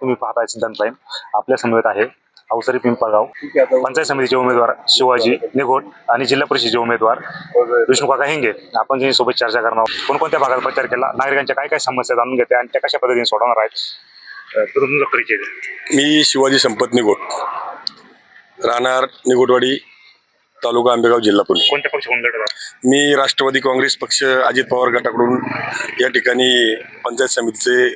तुम्ही पाहताय सिद्धांत प्राईम. आपल्या समवेत आहे अवसरी पिंपळगाव पंचायत समितीचे उमेदवार शिवाजी निघोट आणि जिल्हा परिषदेचे उमेदवार विष्णू काका हिंगे. आपण त्यांच्यासोबत चर्चा करणार आहोत. कोणकोणत्या भागात प्रचार केला, नागरिकांच्या काय काय समस्या जाणून घेते आणि त्या कशा पद्धतीने सोडवणार आहेत. तर तुमचा परिचय द्या. मी शिवाजी संपत निघोट, राहणार निघोटवाडी, तालुका आंबेगाव, जिल्हा पुणे. कोणत्या पक्षाकडून लढत आहात? मी राष्ट्रवादी काँग्रेस पक्ष अजित पवार गटाकडून या ठिकाणी पंचायत समितीचे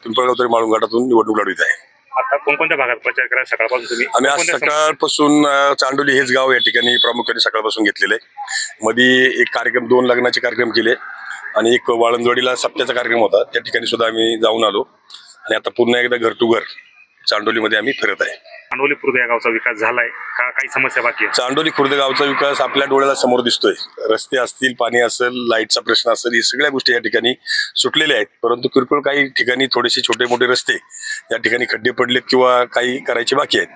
पिंपळगाव तरी माळून गटातून निवडणूक लढवित आहे. आता कोणकोणत्या भागात प्रचार करा सकाळपासून तुम्ही? आम्ही आज सकाळपासून चांडोली हेच गाव या ठिकाणी प्रामुख्याने सकाळपासून घेतलेलं आहे. मध्ये एक कार्यक्रम, 2 लग्नाचे कार्यक्रम केले आणि एक वाळंजवाडीला सप्त्याचा कार्यक्रम होता, त्या ठिकाणी सुद्धा आम्ही जाऊन आलो आणि आता पुन्हा एकदा घर टू घर चांडोलीमध्ये आम्ही फिरत आहे. चांडोली खुर्द या गावचा विकास झालाय का, काही समस्या बाकी आहे? चांडोली खुर्द गावचा विकास आपल्या डोळ्याला समोर दिसतोय. रस्ते असतील, पाणी असेल, लाईटचा प्रश्न असेल, ही सगळ्या गोष्टी या ठिकाणी सुटलेल्या आहेत. परंतु किरकोळ काही ठिकाणी थोडेसे छोटे मोठे रस्ते या ठिकाणी खड्डे पडलेत किंवा काही करायचे बाकी आहेत.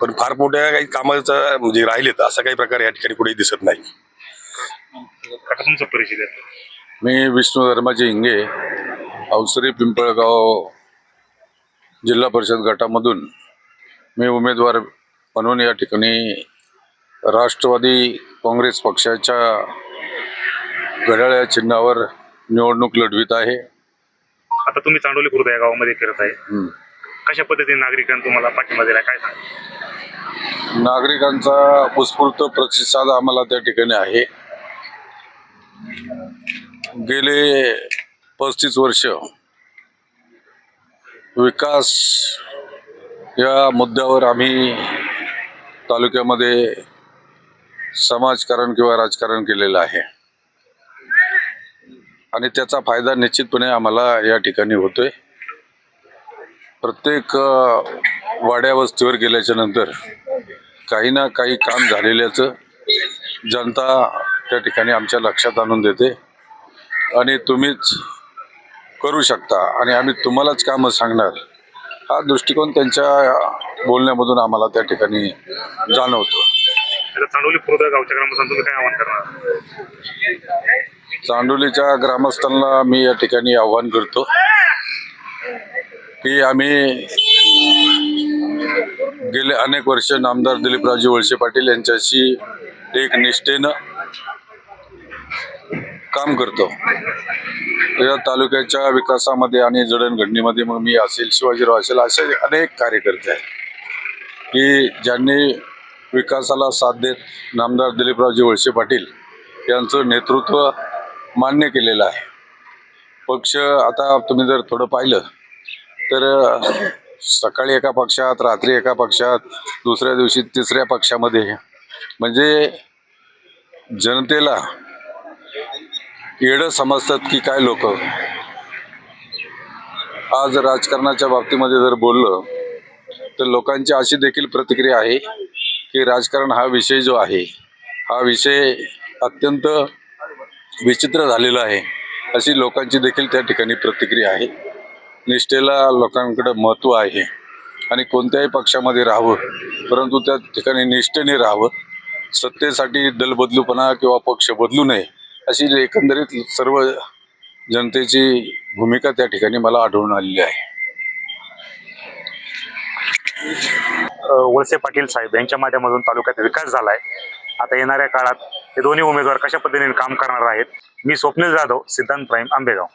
पण फार मोठ्या काही कामाचा म्हणजे राहिलेत असा काही प्रकार या ठिकाणी कुठेही दिसत नाही. तुमचा परिचय द्या. मी विष्णू धर्माजी हिंगे, अवसरी पिंपळगाव जिल्हा परिषद गटामधून मी उमेदवार म्हणून या ठिकाणी राष्ट्रवादी काँग्रेस पक्षाच्या घड्याळ या चिन्हावर निवडणूक लढवित आहे. आता तुम्ही चांडोली खुर्द या गावामध्ये फिरत आहे. कशा पद्धतीने नागरिकांनी तुम्हाला पाठिंबा दिला, काय सांगा? नागरिकांचा उत्स्फूर्त प्रतिसाद आम्हाला त्या ठिकाणी आहे. गेले 35 वर्ष विकास या मुद्द्यावर आम्ही तालुक्यामध्ये समाजकारण किंवा राजकारण केलेलं आहे आणि त्याचा फायदा निश्चितपणे आम्हाला या ठिकाणी होतोय. प्रत्येक वाड्या वस्तीवर गेल्याच्या नंतर काही ना काही काम झालेल्याचं जनता त्या ठिकाणी आमच्या लक्षात आणून देते आणि तुम्हीच करू शकता आणि आम्ही तुम्हालाच कामं सांगणार, हा दृष्टिकोन त्यांच्या बोलण्यामधून आम्हाला त्या ठिकाणी जाणवतो. चांडोली खुर्द गावच्या ग्रामस्थांना तुम्ही काय आवाहन करणार? चांडोलीच्या ग्रामस्थांना मी या ठिकाणी आवाहन करतो की आम्ही गेले अनेक वर्ष नामदार दिलीपरावजी वळसे पाटील यांच्याशी एक निष्ठेनं काम करतो. या तालुक्याच्या विकासामध्ये आणि जडणघडणीमध्ये मग मी असेल, शिवाजीराव असेल, असे अनेक कार्यकर्ते आहेत की ज्यांनी विकासाला साथ देत नामदार दिलीपरावजी वळसे पाटील यांचं नेतृत्व मान्य केलेलं आहे. पक्ष आता तुम्ही जर थोडं पाहिलं तर सकाळी एका पक्षात, रात्री एका पक्षात, दुसऱ्या दिवशी तिसऱ्या पक्षामध्ये, म्हणजे जनतेला येडं समजतात की काय लोक. आज राजकारणाच्या बाबतीमध्ये जर बोललं तर लोकांची अशी देखील प्रतिक्रिया आहे की राजकारण हा विषय जो आहे, हा विषय अत्यंत विचित्र झालेला आहे, अशी लोकांची देखील त्या ठिकाणी प्रतिक्रिया आहे. निष्ठेला लोकांकडे महत्त्व आहे आणि कोणत्याही पक्षामध्ये राहावं, परंतु त्या ठिकाणी निष्ठेने राहावं. सत्तेसाठी दलबदलूपणा किंवा पक्ष बदलू नये अशी एकंदरीत सर्व जनतेची भूमिका त्या ठिकाणी मला आढळून आलेली आहे. वळसे पाटील साहेब यांच्या माध्यमातून तालुक्यात विकास झालाय. आता येणाऱ्या काळात हे दोन्ही उमेदवार कशा पद्धतीने काम करणार आहेत. मी स्वप्नील जाधव, सिद्धांत प्राईम, आंबेगाव.